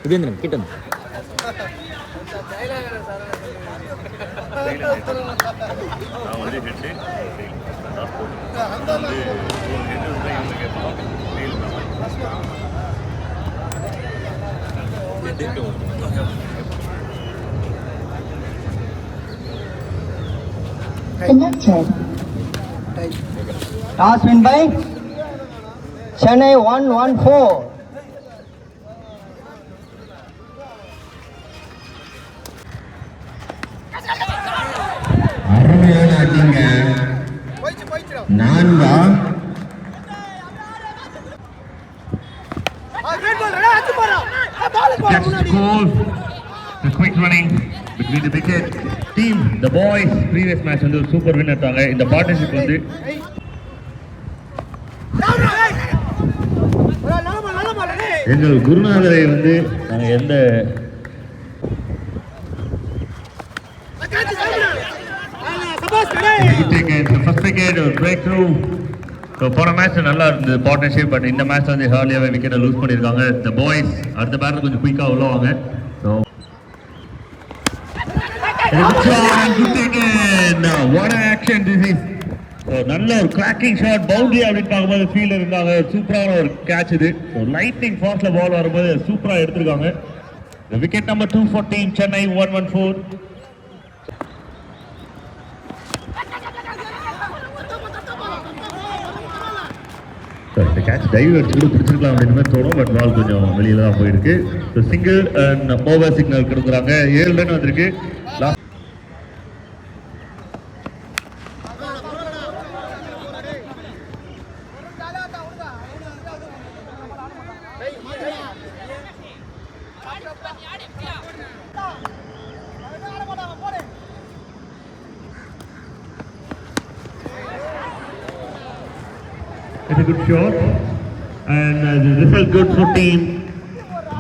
உதயந்திரன் கிட்ட Connected. Toss win by Chennai 114. அருமையான ஆட்டிங்க நான்கா That's the goal. The quick running between the wicket team. The boys previous match வந்து ஒரு super win எடுத்தாங்க. இந்த partnership வந்து எங்கள் குருநாதரை வந்து நாங்கள் எந்த ஃபர்ஸ்ட் விக்கெட் ஒரு பிரேக் த்ரூ. ஸோ போன மேட்ச் நல்லா இருந்தது பார்ட்னர்ஷிப். பட் இந்த மேட்ச் வந்து ஹார்லியாவே விக்கெட்டை லூஸ் பண்ணியிருக்காங்க. த பாய்ஸ் அடுத்த பேட்டில் கொஞ்சம் குயிக்காக உள்ளவாங்க. So what action this is. So நல்ல ஒரு கிராக்கிங் ஷாட் பவுண்டரி அப்படின்னு பார்க்கும்போது ஃபீல்டர் இருந்தாங்க. சூப்பரான ஒரு கேட்ச் இது. ஸோ லைட்னிங் ஃபாஸ்ட்டில் பால் வரும்போது சூப்பராக எடுத்திருக்காங்க. Wicket number 214 Chennai 114. இந்த கேட்ச் டைவ் அடிச்சு கூட பிடிச்சிருக்கலாம் அப்படின்னு மாதிரி தோணும். பட் பால் கொஞ்சம் வெளியில தான் போயிருக்கு. So single and over signal கொடுக்குறாங்க. 7 ரன் வந்திருக்கு. Last it's a good shot and the result good for team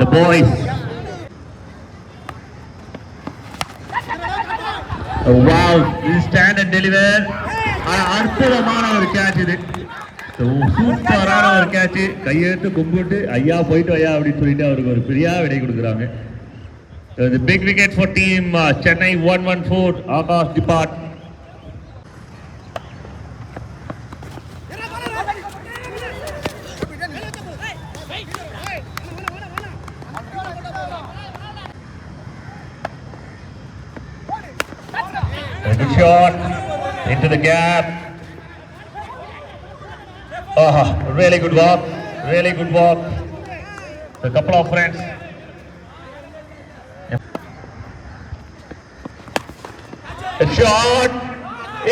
the boys. Oh, wow, this stand and deliver. அற்புதமான ஒரு கேட்ச் இது. சூப்பரான ஒரு கேட்ச். கையெழுத்து கும்பிட்டு ஐயா போயிட்டு ஐயா அப்படின்னு சொல்லிட்டு அவருக்கு ஒரு பெரிய விடை கொடுக்குறாங்க. The big wicket for team Chennai 114 Akash Depart. A good shot into the gap. Really good walk. Really good walk. A couple of friends. A shot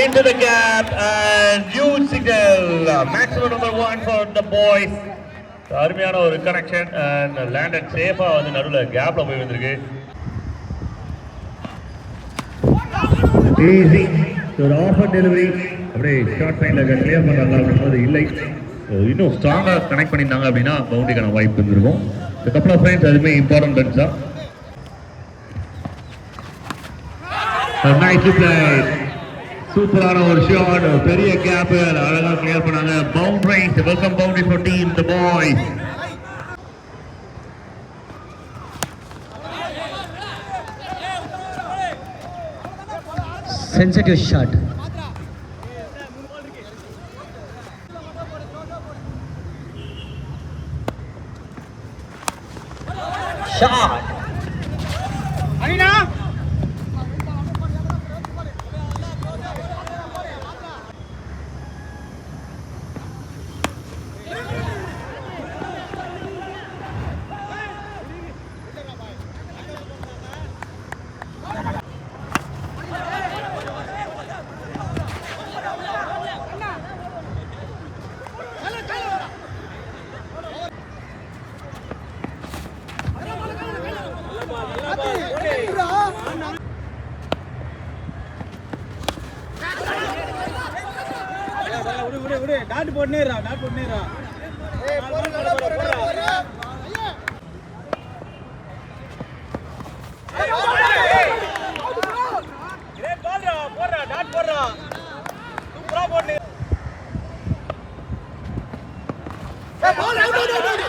into the gap and huge signal. Maximum number 1 for the boys. அருமையான ஒரு connection and landed சேஃபா வந்து நடுவில் கேப்ல போய் வந்திருக்கு. Easy ஒரு offer delivery அப்படியே ஷார்ட் டைம்ல கிளியர் பண்றாங்க அப்படின்றது இல்லை. இன்னும் ஸ்ட்ராங்கா கனெக்ட் பண்ணியிருந்தாங்க அப்படின்னா பவுண்டரிக்கான வாய்ப்பு இருந்திருக்கும். கப்பல் ஆஃப் ரைன்ஸ் அதுவுமே இம்பார்ட்டன்ட் ரன்ஸ் தான். Nice play. சூப்பரான ஒரு ஷாட். பெரிய கேப் அழகா கிளியர் பண்ணாங்க. Boundaries welcome boundary for team the boys. Sensitive shot. Shot. Arina. Dot போடுனேரா டாட் போடுனேரா ஏய் போறடா போறடா ஏய் கிரேட் பால்ரா போறடா டாட் போறடா சூப்பரா போடுனே ஏய் ball out out out out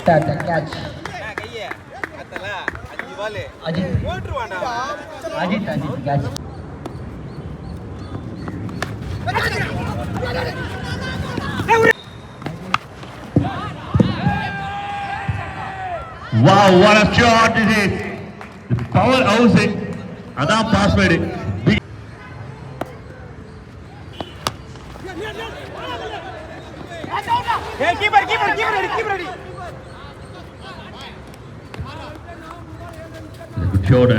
catch. கையே அத்தல 5 பால் Ajit, போட்டுருவான்டா Ajit, catch. Wow, what a shot it is! The power housing. அதான் பாஸ்வேர்டு. ஏய் keeper ready Good shot.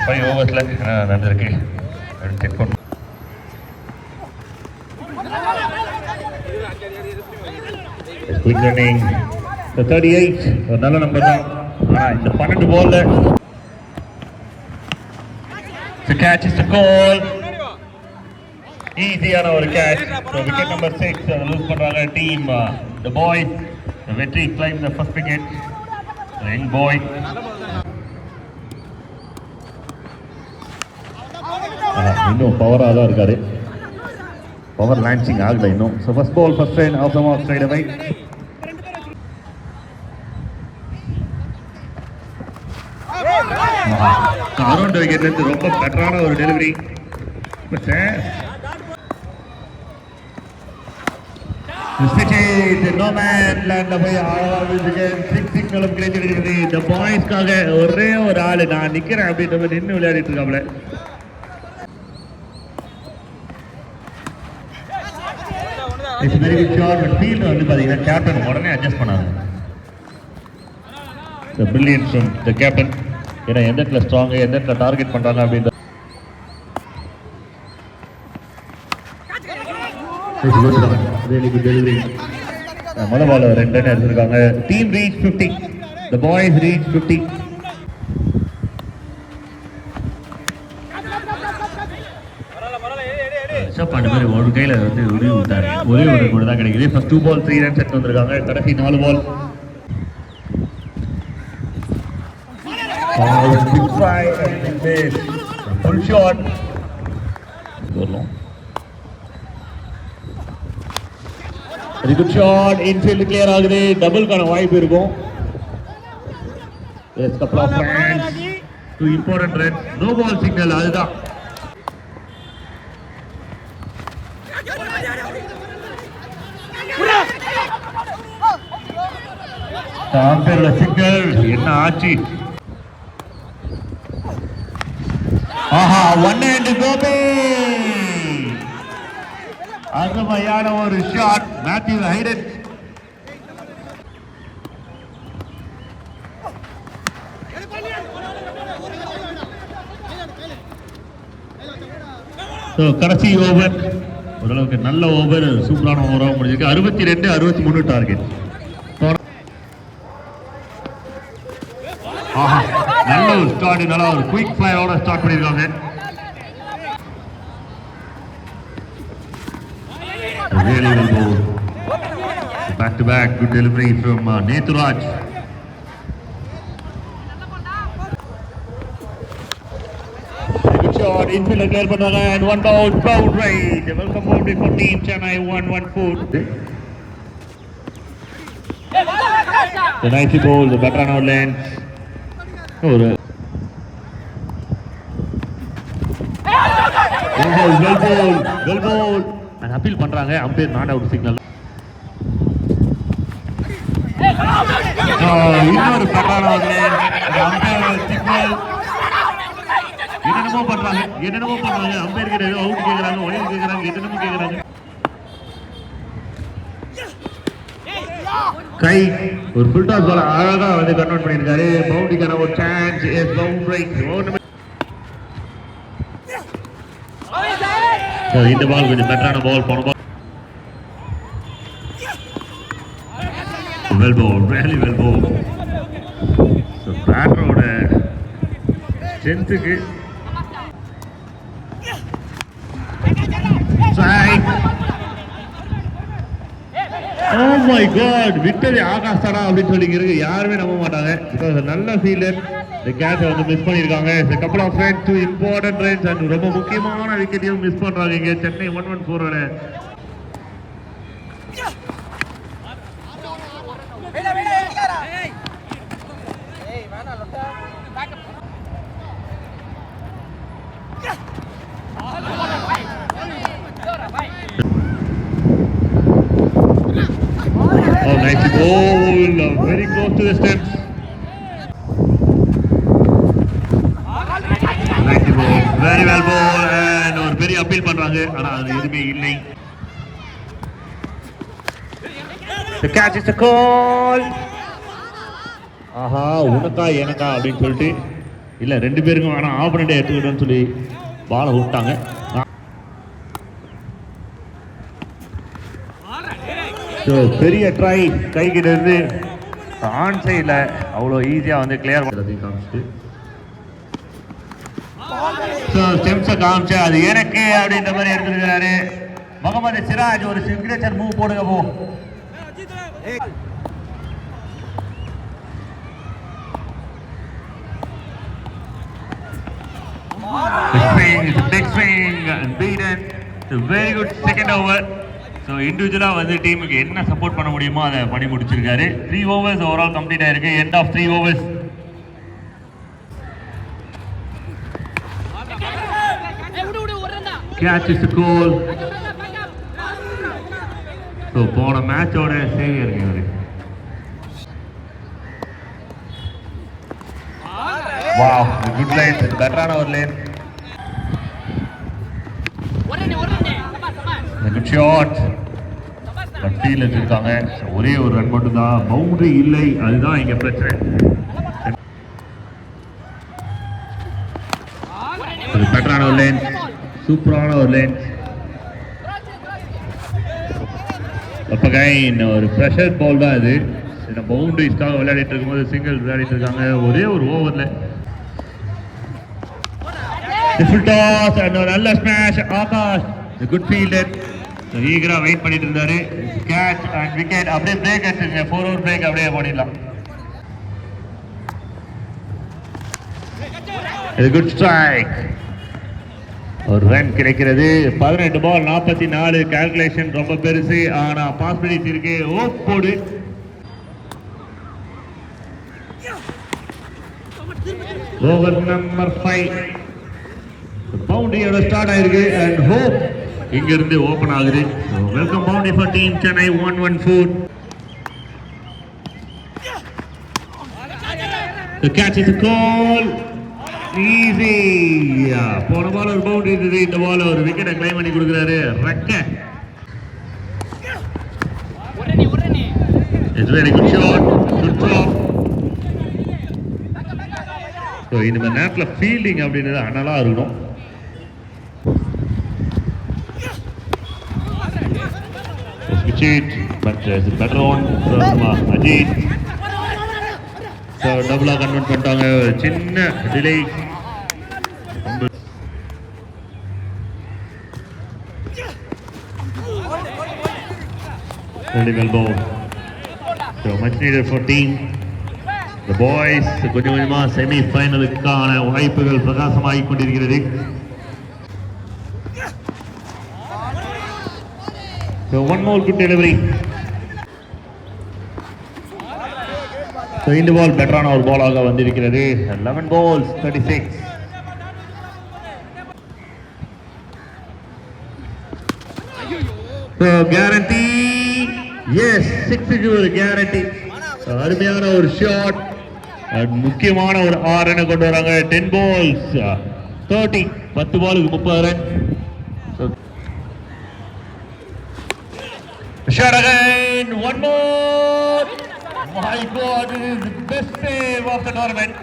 Five overs நடந்திருக்கு. செக் பண்ணு. Quick running. The 38 ஒரு நல்ல நம்பர் தான். ஆனா இந்த 12 பால்ல the catch is the goal. ஈஸியான ஒரு catch. So wicket number 6 loose பண்றாங்க team. The boys the வெற்றி climb the first wicket. The young boy. இன்னும் பவராக தான் இருக்காரு. பவர் லான்ச்சிங் ஆகல இன்னும். So first ball first run off the mark straight away. Around விக்கெட்லேருந்து ரொம்ப பெட்டரான ஒரு டெலிவரி. நோ மேன் லேண்ட்ல போய் சிக்ஸ் சிக்னலும் கிடைச்சிருக்கிறது. இந்த பாய்ஸ்க்காக ஒரே ஒரு ஆள் நான் நிற்கிறேன் அப்படின்ற மாதிரி நின்று விளையாடிட்டு இருக்காப்ல. It's a very good shot, but field வந்து பாத்தீங்கன்னா கேப்டன் உடனே அட்ஜஸ்ட் பண்ணாங்க. The brilliance from the captain. ஏன்னா எந்த இடத்துல ஸ்ட்ராங் எந்த இடத்துல டார்கெட் பண்றாங்க அப்படின்ற really good delivery. முதல் பால் 2 ரன் எடுத்திருக்காங்க. Team reach 50. The boys reach 50. பாண்டு மாதிரி ஒரு கையில் வந்து உருவி விட்டாரு. ஒரே ஒரு கூட தான் கிடைக்குது. ஃபர்ஸ்ட் 2 பால் 3 ரன்ஸ் எடுத்து வந்திருக்காங்க. கடைசி 4 ball. Full shot. Very good shot. Infield clear ஆகுது. டபுள்கான வாய்ப்பு இருக்கும். Yes couple of runs. 2 important runs. No ball signal அதுதான். ஆம்பேர்ல சிக்னல் என்ன ஆச்சு? ஆஹா, ஒன் ஹேண்ட் கோபி. அருமையான ஒரு ஷாட் மேத்யூ ஹைடன். கடைசி ஓவர் ஓரளவுக்கு நல்ல ஓவர், சூப்பரான ஓவராக முடிஞ்சிருக்கு. 62 63 டார்கெட். நல்ல ஒரு ஸ்டார்ட், நல்ல ஒரு குயிக் ஃபிளையோட ஸ்டார்ட் பண்ணிருக்காங்க. Really well bowled. Back to back, good delivery from Neturaj. Good shot, infielder clear பண்ணாங்க and one bound right. Welcome boundary for team Chennai 114. The nicely bowled, the veteran out length. ஒரு well Pavul and appeal பண்றாங்க. Umpire not out signal. இன்னொரு பெட்டரான umpire signal. என்னென்னமோ பண்றாங்க. Umpire கிட்ட out கேட்கறாங்க, wire கேட்கறாங்க, என்னென்னமோ கேட்கறாங்க. கை ஒரு ஃபுல் டாஸ் பால் அழகா வந்து கன்வெர்ட் பண்ணிருக்காரு. பவுண்டரிக்கான ஒரு சான்ஸ். S boundary. இந்த பால் கொஞ்சம் பெட்டரான பால். போன ball well bowled, really well bowled. So பேட்டரோட 10க்கு strike. Oh my god, விட்டது ஆகாஷ் தானா அப்படின்னு சொல்லிக்கிறது யாருமே நம்ப மாட்டாங்க. பிகாஸ் நல்ல ஃபீல்டர் இந்த கேட்சை வந்து மிஸ் பண்ணியிருக்காங்க. a couple of runs, 2 important runs and ரொம்ப முக்கியமான விக்கெட்டையும் மிஸ் பண்றாங்க இங்க Chennai 114ஓட. Oh, nice goal, very close to the steps. Nice ball, very well ball and ஒரு பெரிய அப்பீல் பண்றாங்க ஆனா அது எதுவுமே இல்லை. The catch is a goal. ஆஹா உனக்கா எனக்கா அப்படின்னு சொல்லிட்டு இல்ல ரெண்டு பேருக்கும் ஆனா ஆப்பனண்டே எடுத்துக்கிட்டோன்னு சொல்லி பாலை விட்டாங்க. பெரிய ட்ரை கைகிட்ட இருந்து ஆன் சைடில் அவ்வளோ ஈஸியாக வந்து கிளியர் பண்ணுறது காமிச்சிட்டு ஸ்டெம்ஸை காமிச்சு அது எனக்கு அப்படின்ற மாதிரி எடுத்துருக்கிறாரு முகமது சிராஜ். ஒரு சிக்னேச்சர் மூவ் போடுங்க போ. Big swing and beaten. It's a very good second over. So இண்டிவிஜுவலாக வந்து டீமுக்கு என்ன சப்போர்ட் பண்ண முடியுமோ அதை பண்ணி முடிச்சிருக்காரு. 3 overs ஓவரால் கம்ப்ளீட் ஆயிருக்கு. End of 3 overs. Catch is goal. So போன மேட்சோட சேவியர் இவரு. வாவ், குட் லைன், பெட்டரான ஒரு லைன். Good shot. பட்டியில் வச்சிருக்காங்க. ஒரே ஒரு ரன் மட்டும் தான், பவுண்டரி இல்லை. அதுதான் இங்க பிரச்சனை. பெட்டரான ஒரு லைன், சூப்பரான ஒரு லைன். ஒரு ப்ரெஷர் பால் தான் இது. பவுண்டரிஸ்க்காக விளையாடிட்டு இருக்கும்போது சிங்கிள் விளையாடிட்டு இருக்காங்க ஒரே ஒரு ஓவர்ல. நல்ல ஸ்மாஷ் ஆகாஷ். Good fielder. ஈகரா வெயிட் பண்ணிட்டு இருந்தாரு. Catch and wicket. அப்படியே பிரேக் அடிச்சிருங்க. 4 ஓவர் பிரேக் அப்படியே பண்ணிடலாம். இது குட் ஸ்ட்ரைக். ஒரு ரன் கிடைக்கிறது. 18 பால் 44. கால்குலேஷன் ரொம்ப பெருசு, ஆனா பாசிபிலிட்டி இருக்கு. போடு. ஓவர் நம்பர் 5 பவுண்டரியோட ஸ்டார்ட் ஆயிருக்கு. அண்ட் ஹோப் இங்க இருந்து ஓபன் ஆகுது. Welcome boundary for team Chennai 114. The catch is a goal. Easy. போன பால் ஒரு பவுண்டரி இருந்தது. இந்த பால் ஒரு விக்கெட்டை கிளைம் பண்ணி கொடுக்குறாரு. ரெக்க. It's very good shot. Good drop. So இந்த நேரத்தில் ஃபீல்டிங் அப்படின்றது அனலா இருக்கணும். But it's a better one from Ajit. So double convert பண்ணிட்டாங்க. சின்ன delay. Very well ball. So much needed for team. The boys கொஞ்சம் கொஞ்சமா செமி ஃபைனலுக்கான வாய்ப்புகள் பிரகாசமாகிக் கொண்டிருக்கிறது. So one more good delivery. So இந்த ball பெட்டரான ஒரு பாலாக வந்திருக்கிறது. 11 balls 36. So guarantee. Yes, 6 க்கு ஒரு guarantee. அருமையான ஒரு ஷாட். முக்கியமான ஒரு 6 ரன் கொண்டு வராங்க. 10 balls 30. 10 பாலுக்கு 30 run. Shot again, one more. My God, this is the best save of the tournament.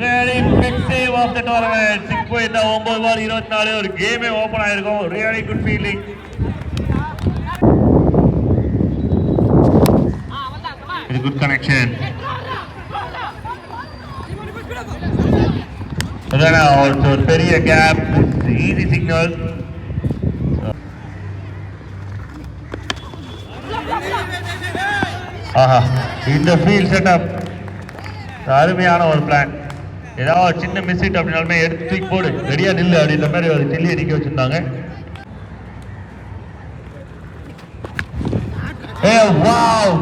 Really big save of the tournament. 9 ball 24 ஒரு கேமே ஓபன் ஆயிருக்கும். Really good feeling. It's a good connection. அதான ஒரு பெரிய gap, easy signal. ஆஹா, இந்த field setup அருமையான ஒரு plan. ஏதாவது சின்ன மிஸ் ஹிட் அப்படின்னாலுமே எடுத்து தூக்கி போடு, ரெடியா நில்லு அப்படின்ற மாதிரி ஒரு சில்லியை நிக்க வச்சிருந்தாங்க. வாவ்,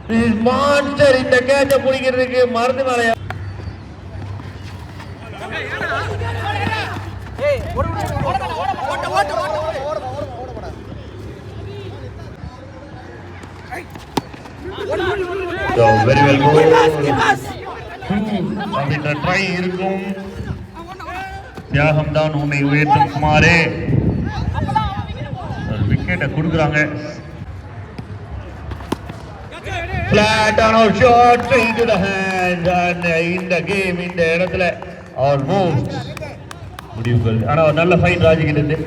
திஸ் மான்ஸ்டர் இந்த கேட்ச பிடிக்கிறதுக்கு மருந்து மேலையா. வெரி வெல் கோ அப்படின்ற ட்ரை இருக்கும். தியாகம் தான் உன்னை உயர்த்தும் குமாரே. விக்கெட்டை கொடுக்குறாங்க. Flat on our shot straight to the hands and in the game இந்த இடத்துல almost முடிவுகள். ஆனா ஒரு நல்ல ஃபைன் ராஜி கிட்ட இருந்து.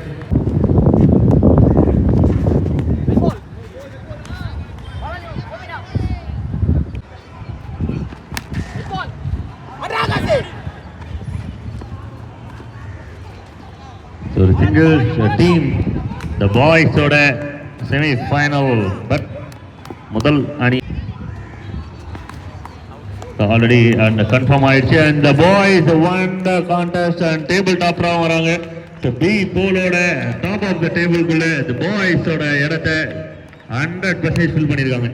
So the singles team, the boys ஓட semi final but முதல் அணி ஆல்ரெடி அண்ட் கன்ஃபார்ம் ஆயிடுச்சு. And the boys won the contest and table டாப்பரா வராங்க. பி போலோட டாப் ஆஃப் த டேபிள்குள்ள the boys ஓட இடத்தை 100% ஃபில் பண்ணிருக்காங்க.